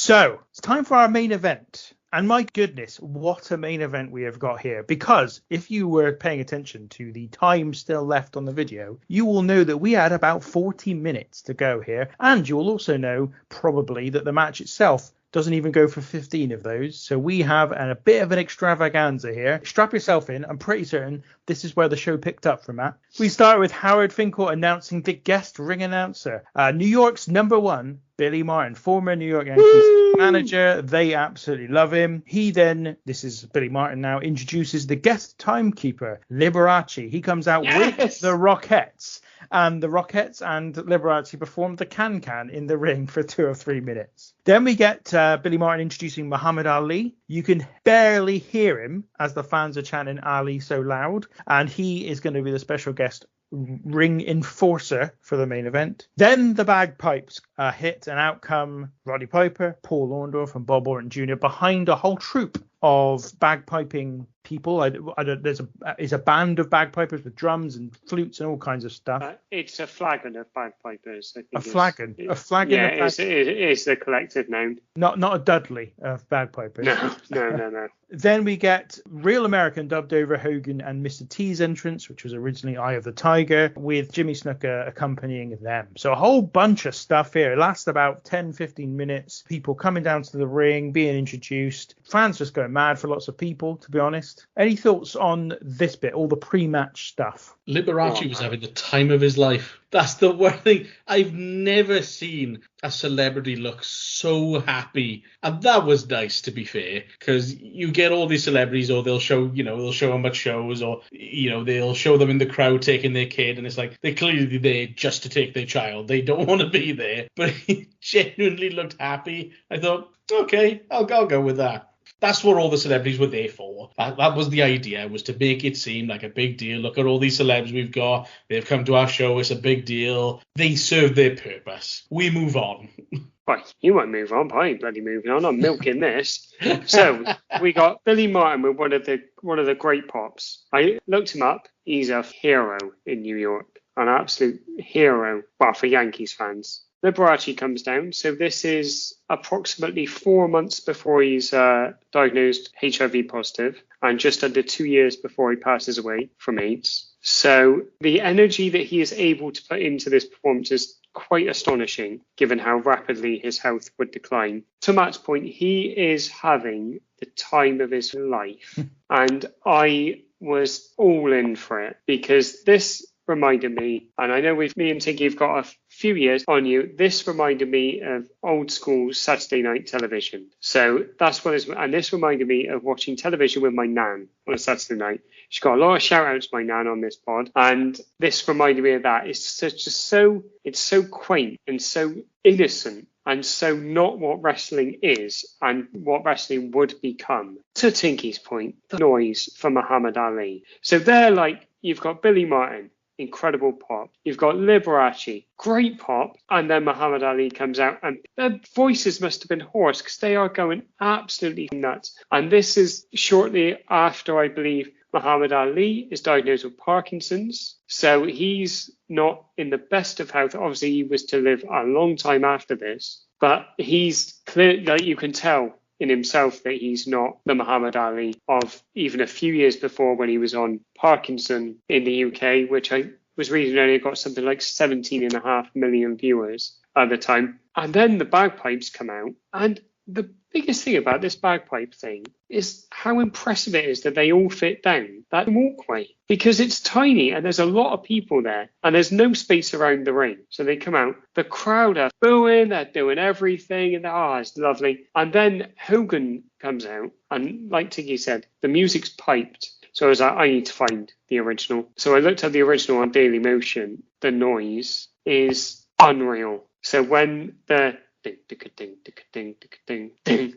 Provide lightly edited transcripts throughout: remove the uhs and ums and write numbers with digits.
So it's time for our main event. And my goodness, what a main event we have got here. Because if you were paying attention to the time still left on the video, you will know that we had about 40 minutes to go here. And you will also know probably that the match itself doesn't even go for 15 of those. So we have a bit of an extravaganza here. Strap yourself in. I'm pretty certain this is where the show picked up from, Matt. We start with Howard Finkel announcing the guest ring announcer. New York's number one, Billy Martin, former New York Yankees manager. They absolutely love him. He then, this is Billy Martin now, introduces the guest timekeeper, Liberace. He comes out with the Rockettes. And the Rockettes and Liberace performed the can-can in the ring for 2 or 3 minutes. Then we get Billy Martin introducing Muhammad Ali. You can barely hear him as the fans are chanting Ali so loud. And he is going to be the special guest ring enforcer for the main event. Then the bagpipes hit, and out come Roddy Piper, Paul Orndorff, and Bob Orton Jr. behind a whole troupe of bagpiping people. There's a band of bagpipers with drums and flutes and all kinds of stuff. It's a flagon of bagpipers. I think a flagon. Yeah, it's the collective name. Not a Dudley of bagpipers. No. Then we get Real American dubbed over Hogan and Mr. T's entrance, which was originally Eye of the Tiger, with Jimmy Snuka accompanying them. So a whole bunch of stuff here. It lasts about 10-15 minutes. People coming down to the ring, being introduced. Fans just going mad for lots of people, to be honest. Any thoughts on this bit, all the pre-match stuff? Liberace was having the time of his life. That's the worst thing. I've never seen a celebrity look so happy. And that was nice, to be fair, because you get all these celebrities, or they'll show them at shows, or, they'll show them in the crowd taking their kid, and it's like they're clearly there just to take their child. They don't want to be there. But he genuinely looked happy. I thought, okay, I'll go with that. That's what all the celebrities were there for. That was the idea, was to make it seem like a big deal. Look at all these celebs we've got. They've come to our show. It's a big deal. They served their purpose. We move on. Well, you won't move on, but I ain't bloody moving on. I'm milking this. So we got Billy Martin with one of the great pops. I looked him up. He's a hero in New York, an absolute hero. Well, for Yankees fans. Liberace comes down. So this is approximately 4 months before he's diagnosed HIV positive, and just under 2 years before he passes away from AIDS. So the energy that he is able to put into this performance is quite astonishing, given how rapidly his health would decline. To Matt's point, he is having the time of his life. And I was all in for it, because this reminded me, and I know me and Tinky have got a few years on you, this reminded me of old school Saturday night television. So that's what and this reminded me of watching television with my nan on a Saturday night. She's got a lot of shout outs to my nan on this pod, and this reminded me of that. It's just so quaint and so innocent, and so not what wrestling is and what wrestling would become. To Tinky's point, the noise for Muhammad Ali. So they're like, you've got Billy Martin, incredible pop. You've got Liberace, great pop. And then Muhammad Ali comes out, and their voices must have been hoarse, because they are going absolutely nuts. And this is shortly after, I believe, Muhammad Ali is diagnosed with Parkinson's. So he's not in the best of health. Obviously, he was to live a long time after this. But he's clear, like you can tell in himself, that he's not the Muhammad Ali of even a few years before, when he was on Parkinson in the UK, which I was reading only got something like 17.5 million viewers at the time. And then the bagpipes come out, and the biggest thing about this bagpipe thing is how impressive it is that they all fit down that walkway, because it's tiny and there's a lot of people there and there's no space around the ring. So they come out, the crowd are booing, they're doing everything, and it's lovely. And then Hogan comes out, and like Tiki said, the music's piped. So I was like, I need to find the original. So I looked at the original on Daily Motion. The noise is unreal. So when the ding, ding, ding, ding, ding,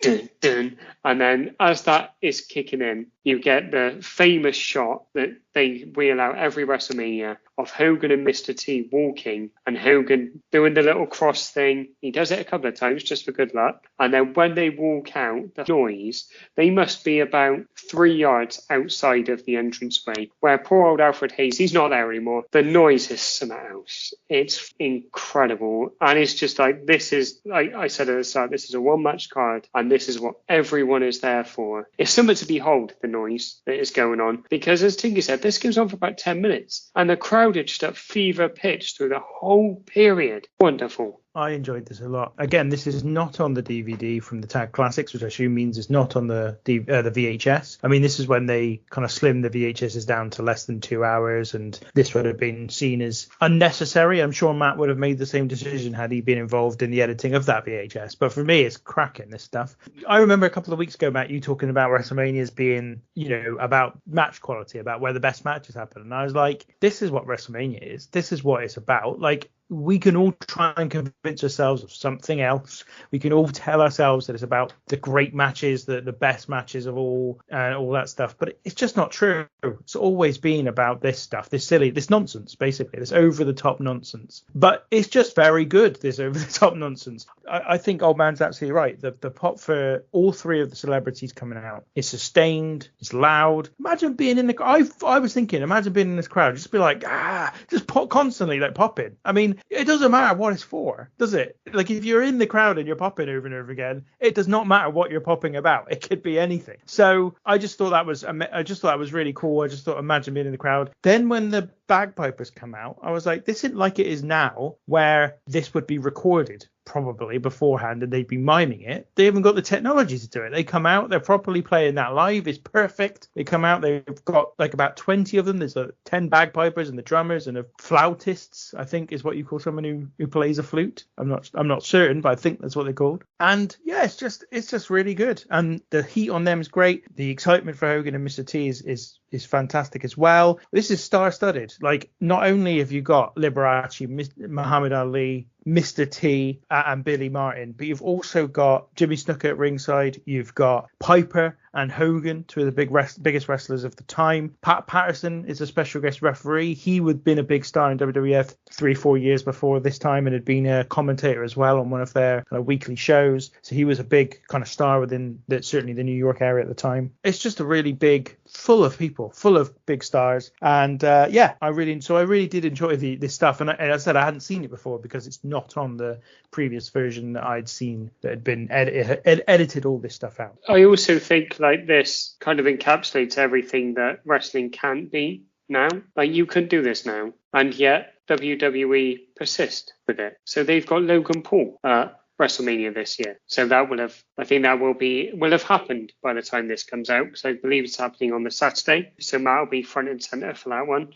ding, ding, and then as that is kicking in, you get the famous shot that they wheel out every WrestleMania of Hogan and Mr. T walking and Hogan doing the little cross thing. He does it a couple of times just for good luck. And then when they walk out, the noise, they must be about 3 yards outside of the entranceway, where poor old Alfred Hayes, he's not there anymore. The noise is something else. It's incredible. And it's just like, this is, like I said at the start, this is a one-match card, and this is what everyone is there for. It's something to behold, the noise that is going on, because as Tinky said, this goes on for about 10 minutes, and the crowd are just at fever pitch through the whole period. Wonderful. I enjoyed this a lot. Again, this is not on the DVD from the Tag Classics, which I assume means it's not on the VHS. I mean, this is when they kind of slimmed the VHSs down to less than 2 hours, and this would have been seen as unnecessary. I'm sure Matt would have made the same decision had he been involved in the editing of that VHS. But for me, it's cracking, this stuff. I remember a couple of weeks ago, Matt, you talking about WrestleManias being, about match quality, about where the best matches happen. And I was like, this is what WrestleMania is. This is what it's about. Like, we can all try and convince ourselves of something else. We can all tell ourselves that it's about the great matches, the best matches of all, and all that stuff. But it's just not true. It's always been about this stuff, this nonsense, basically, this over-the-top nonsense. But it's just very good, this over-the-top nonsense. I think Old Man's absolutely right. The pop for all three of the celebrities coming out is sustained, it's loud. Imagine being in I was thinking, imagine being in this crowd, just be like, just pop constantly, like popping. I mean, it doesn't matter what it's for, does it? Like, if you're in the crowd and you're popping over and over again, it does not matter what you're popping about. It could be anything. So I just thought that was really cool. I just thought, imagine being in the crowd. Then when the bagpipers come out, I was like, this isn't like it is now, where this would be recorded probably beforehand and they'd be miming it. They haven't got the technology to do it. They come out, they're properly playing that live. It's perfect. They come out, they've got like about 20 of them. There's 10 bagpipers and the drummers and the flautists, I think is what you call someone who plays a flute. I'm not certain, but I think that's what they're called. And yeah, it's just really good. And the heat on them is great. The excitement for Hogan and Mr. T is fantastic as well. This is star-studded. Like, not only have you got Liberace, Muhammad Ali, Mr. T, and Billy Martin, but you've also got Jimmy Snuka at ringside. You've got Piper and Hogan, two of the biggest wrestlers of the time. Patterson is a special guest referee. He would have been a big star in WWF 3-4 years before this time and had been a commentator as well on one of their kind of weekly shows. So he was a big kind of star within certainly the New York area at the time. It's just a really big, full of people, full of big stars. And I really did enjoy this stuff. And as I said, I hadn't seen it before because it's not on the previous version that I'd seen that had been edited all this stuff out. I also think like this kind of encapsulates everything that wrestling can't be now. Like, you couldn't do this now, and yet WWE persist with it. So they've got Logan Paul at WrestleMania this year. So that will have happened by the time this comes out, because I believe it's happening on the Saturday. So Matt will be front and center for that one.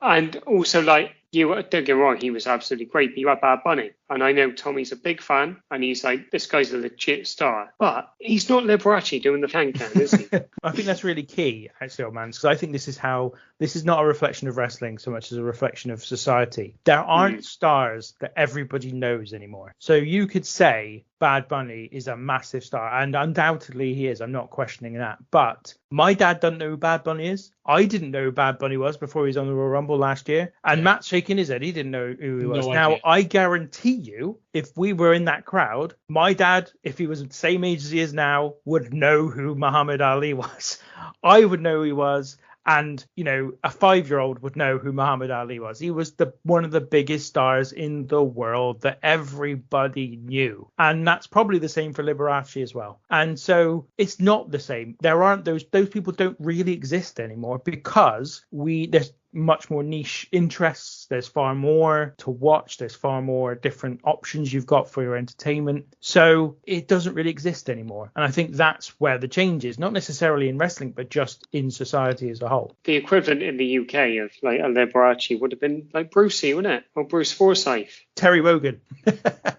And also, like, don't get me wrong, he was absolutely great, but you had Bad Bunny. And I know Tommy's a big fan, and he's like, this guy's a legit star. But he's not Liberace doing the can-can, is he? I think that's really key, actually, Old Man, because I think this is not a reflection of wrestling so much as a reflection of society. There aren't stars that everybody knows anymore. So you could say Bad Bunny is a massive star, and undoubtedly he is. I'm not questioning that. But my dad doesn't know who Bad Bunny is. I didn't know who Bad Bunny was before he was on the Royal Rumble last year. And Matt's shaking his head. He didn't know who he was. Now, I guarantee you, if we were in that crowd, my dad, if he was the same age as he is now, would know who Muhammad Ali was. I would know who he was. And, a 5-year-old would know who Muhammad Ali was. He was one of the biggest stars in the world that everybody knew. And that's probably the same for Liberace as well. And so it's not the same. There aren't those people don't really exist anymore because there's much more niche interests. There's far more to watch. There's far more different options you've got for your entertainment. So it doesn't really exist anymore. And I think that's where the change is, not necessarily in wrestling, but just in society as a whole. The equivalent in the UK of like a Liberace would have been like Brucey, wouldn't it? Or Bruce Forsyth. Terry Wogan.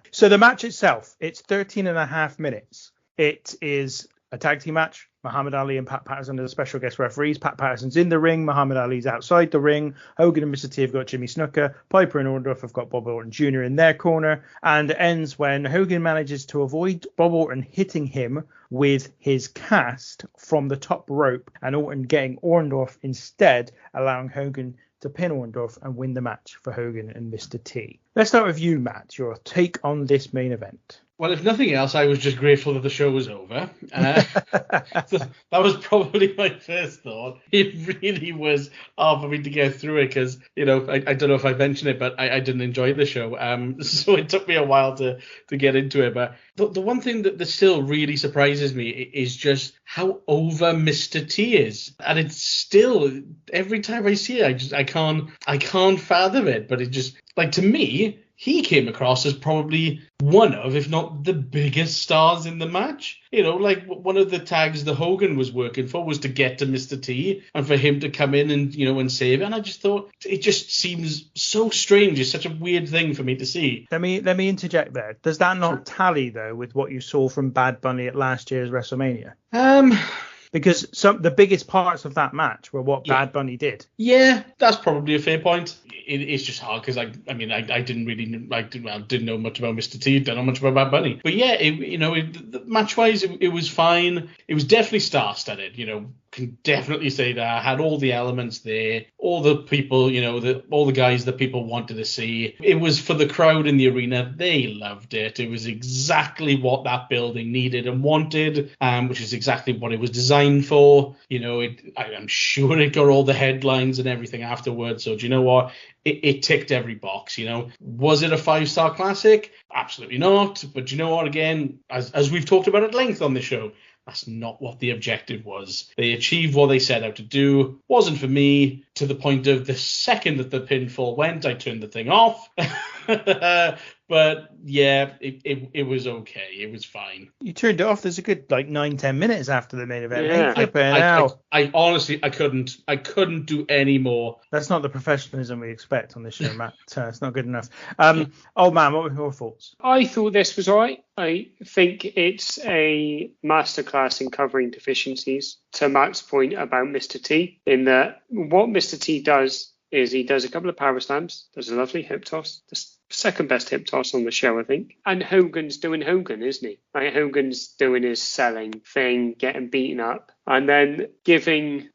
So the match itself, it's 13 and a half minutes. It is a tag team match. Muhammad Ali and Pat Patterson are the special guest referees. Pat Patterson's in the ring. Muhammad Ali's outside the ring. Hogan and Mr. T have got Jimmy Snuka. Piper and Orndorff have got Bob Orton Jr. in their corner. And it ends when Hogan manages to avoid Bob Orton hitting him with his cast from the top rope, and Orton getting Orndorff instead, allowing Hogan to pin Orndorff and win the match for Hogan and Mr. T. Let's start with you, Matt. Your take on this main event. Well, if nothing else, I was just grateful that the show was over. So that was probably my first thought. It really was hard for me to get through it because, I don't know if I mentioned it, but I didn't enjoy the show. So it took me a while to get into it. But the one thing that still really surprises me is just how over Mr. T is. And it's still, every time I see it, I can't fathom it. But it just, like, to me, he came across as probably one of, if not the biggest stars in the match. Like one of the tags that Hogan was working for was to get to Mr. T and for him to come in and, and save it. And I just thought it just seems so strange. It's such a weird thing for me to see. Let me interject there. Does that not tally, though, with what you saw from Bad Bunny at last year's WrestleMania? Because the biggest parts of that match were what Bad Bunny did. Yeah, that's probably a fair point. It's just hard because I didn't know much about Mr. T, don't know much about Bad Bunny. But yeah, match wise, it was fine. It was definitely star-studded. Can definitely say that. Had all the elements there, all the people, all the guys that people wanted to see. It was for the crowd in the arena. They loved it. It was exactly what that building needed and wanted, which is exactly what it was designed for. I'm sure it got all the headlines and everything afterwards. So do you know what? It ticked every box. Was it a 5-star classic? Absolutely not. But do you know what? Again, as we've talked about at length on the show, that's not what the objective was. They achieved what they set out to do. Wasn't for me, to the point of the second that the pinfall went, I turned the thing off. But yeah, it was okay. It was fine. You turned it off. There's a good 9-10 minutes after the main event. Yeah, I honestly I couldn't do any more. That's not the professionalism we expect on this show, Matt. It's not good enough. Old man, what were your thoughts? I thought this was all right. I think it's a masterclass in covering deficiencies. To Matt's point about Mr. T, in that what Mr. T does is he does a couple of power slams, does a lovely hip toss, the second best hip toss on the show, I think. And Hogan's doing Hogan, isn't he? Like Hogan's doing his selling thing, getting beaten up, and then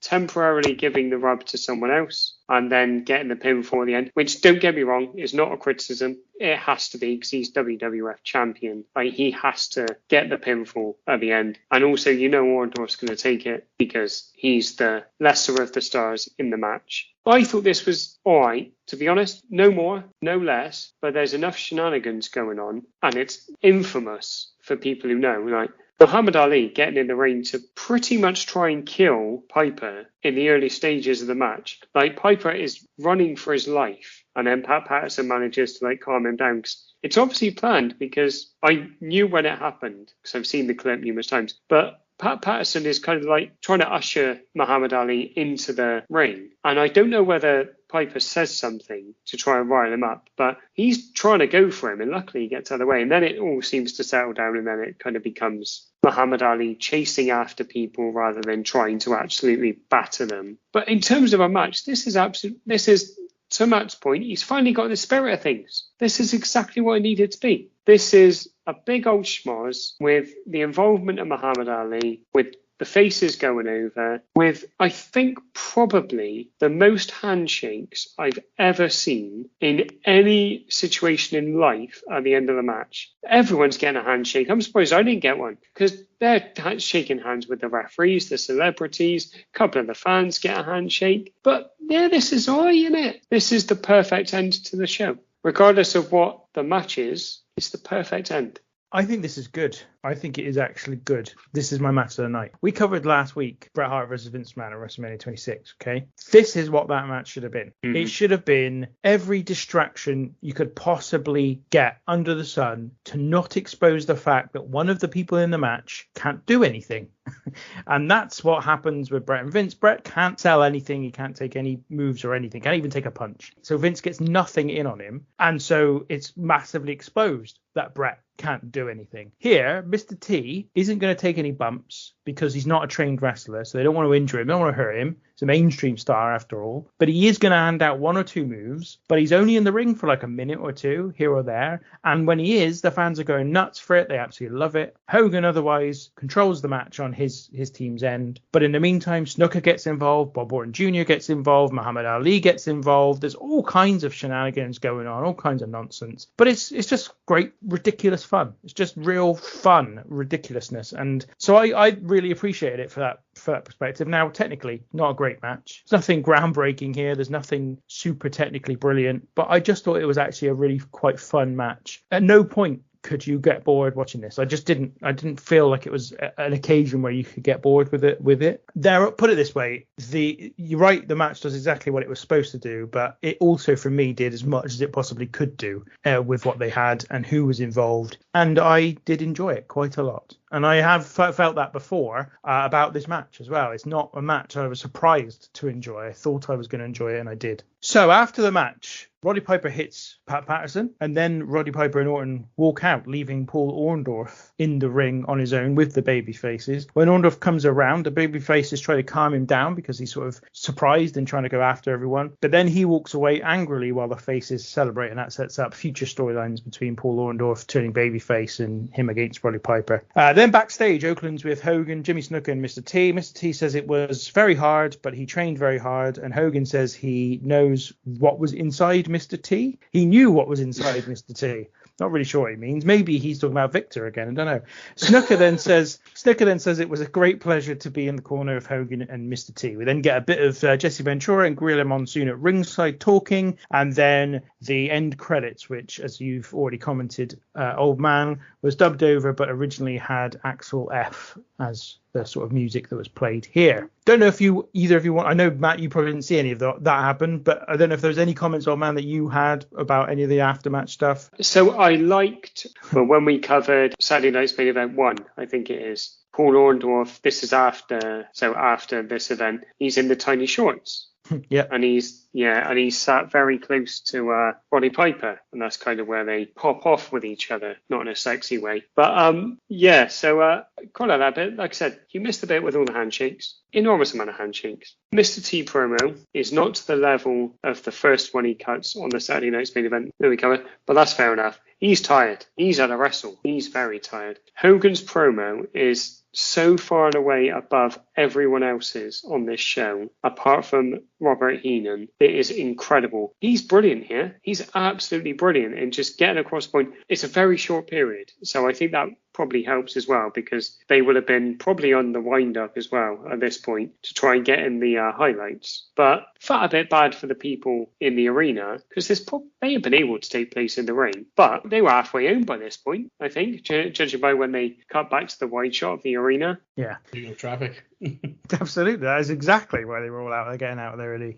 temporarily giving the rub to someone else, and then getting the pinfall at the end, which, don't get me wrong, is not a criticism. It has to be because he's WWF champion. Like, he has to get the pinfall at the end. And also, Orndorff's going to take it because he's the lesser of the stars in the match. I thought this was all right, to be honest. No more, no less. But there's enough shenanigans going on, and it's infamous for people who know. Like Muhammad Ali getting in the ring to pretty much try and kill Piper in the early stages of the match. Like, Piper is running for his life, and then Pat Patterson manages to calm him down. It's obviously planned because I knew when it happened because I've seen the clip numerous times. But Pat Patterson is kind of trying to usher Muhammad Ali into the ring. And I don't know whether Piper says something to try and rile him up, but he's trying to go for him, and luckily he gets out of the way. And then it all seems to settle down, and then it kind of becomes Muhammad Ali chasing after people rather than trying to absolutely batter them. But in terms of a match, this is to Matt's point, he's finally got the spirit of things. This is exactly what it needed to be. This is a big old schmoz with the involvement of Muhammad Ali, with the faces going over, with, I think, probably the most handshakes I've ever seen in any situation in life at the end of the match. Everyone's getting a handshake. I'm surprised I didn't get one because they're shaking hands with the referees, the celebrities, a couple of the fans get a handshake. But yeah, this is all right, isn't it? This is the perfect end to the show. Regardless of what the match is, it's the perfect end. I think this is good. I think it is actually good. This is my match of the night. We covered last week Bret Hart versus Vince McMahon at WrestleMania 26, okay? This is what that match should have been. Mm-hmm. It should have been every distraction you could possibly get under the sun to not expose the fact that one of the people in the match can't do anything. And that's what happens with Brett and Vince. Brett can't sell anything. He can't take any moves or anything. Can't even take a punch. So Vince gets nothing in on him. And so it's massively exposed that Brett can't do anything. Here, Mr. T isn't going to take any bumps because he's not a trained wrestler. So they don't want to injure him. They don't want to hurt him. He's a mainstream star after all. But he is going to hand out one or two moves. But he's only in the ring for like a minute or two here or there. And when he is, the fans are going nuts for it. They absolutely love it. Hogan otherwise controls the match on his team's end. But in the meantime, Snuka gets involved. Bob Orton Jr. gets involved. Muhammad Ali gets involved. There's all kinds of shenanigans going on, all kinds of nonsense. But it's just great, ridiculous fun. It's just real fun ridiculousness. And so I really appreciate it for that perspective. Now, technically, not a great match. There's nothing groundbreaking here. There's nothing super technically brilliant. But I just thought it was actually a really quite fun match. At no point could you get bored watching this. I didn't feel like it was an occasion where you could get bored with it. There, put it this way, you're right, the match does exactly what it was supposed to do, but it also for me did as much as it possibly could do with what they had and who was involved, and I did enjoy it quite a lot. And I have felt that before about this match as well. It's not a match I was surprised to enjoy. I thought I was going to enjoy it, and I did. So after the match, Roddy Piper hits Pat Patterson, and then Roddy Piper and Orton walk out, leaving Paul Orndorff in the ring on his own with the baby faces. When Orndorff comes around, the baby faces try to calm him down because he's sort of surprised and trying to go after everyone. But then he walks away angrily while the faces celebrate, and that sets up future storylines between Paul Orndorff turning babyface and him against Roddy Piper. Then backstage, Oakland's with Hogan, Jimmy Snuka, and Mr. T. Mr. T says it was very hard, but he trained very hard, and Hogan says he knows what was inside Mr. T. He knew what was inside Mr. T. Not really sure what he means. Maybe he's talking about Victor again. I don't know. Snuka then says it was a great pleasure to be in the corner of Hogan and Mr. T. We then get a bit of Jesse Ventura and Gorilla Monsoon at ringside talking, and then the end credits, which, as you've already commented, Old Man was dubbed over, but originally had Axel F as the sort of music that was played here. Don't know if either of you want. I know, Matt, you probably didn't see any of that happen, but I don't know if there was any comments, Old Man, that you had about any of the aftermatch stuff. So I liked, well, when we covered Saturday Night's Main Event 1, I think it is, Paul Orndorff, this is after this event, he's in the tiny shorts. Yeah. And he's sat very close to Roddy Piper, and that's kind of where they pop off with each other, not in a sexy way. But so quite like that bit. Like I said, you missed the bit with all the handshakes. Enormous amount of handshakes. Mr. T promo is not to the level of the first one he cuts on the Saturday Night's Main Event that we covered, but that's fair enough. He's tired. He's had a wrestle. He's very tired. Hogan's promo is so far and away above everyone else's on this show, apart from Robert Heenan. It is incredible. He's brilliant here. He's absolutely brilliant in just getting across the point. It's a very short period, so I think that probably helps as well, because they would have been probably on the wind-up as well at this point to try and get in the highlights. But felt a bit bad for the people in the arena, because this may have been able to take place in the ring, but they were halfway home by this point, I think, judging by when they cut back to the wide shot of the arena. Yeah. Traffic. Absolutely. That is exactly why they were all out. They're getting out of there early.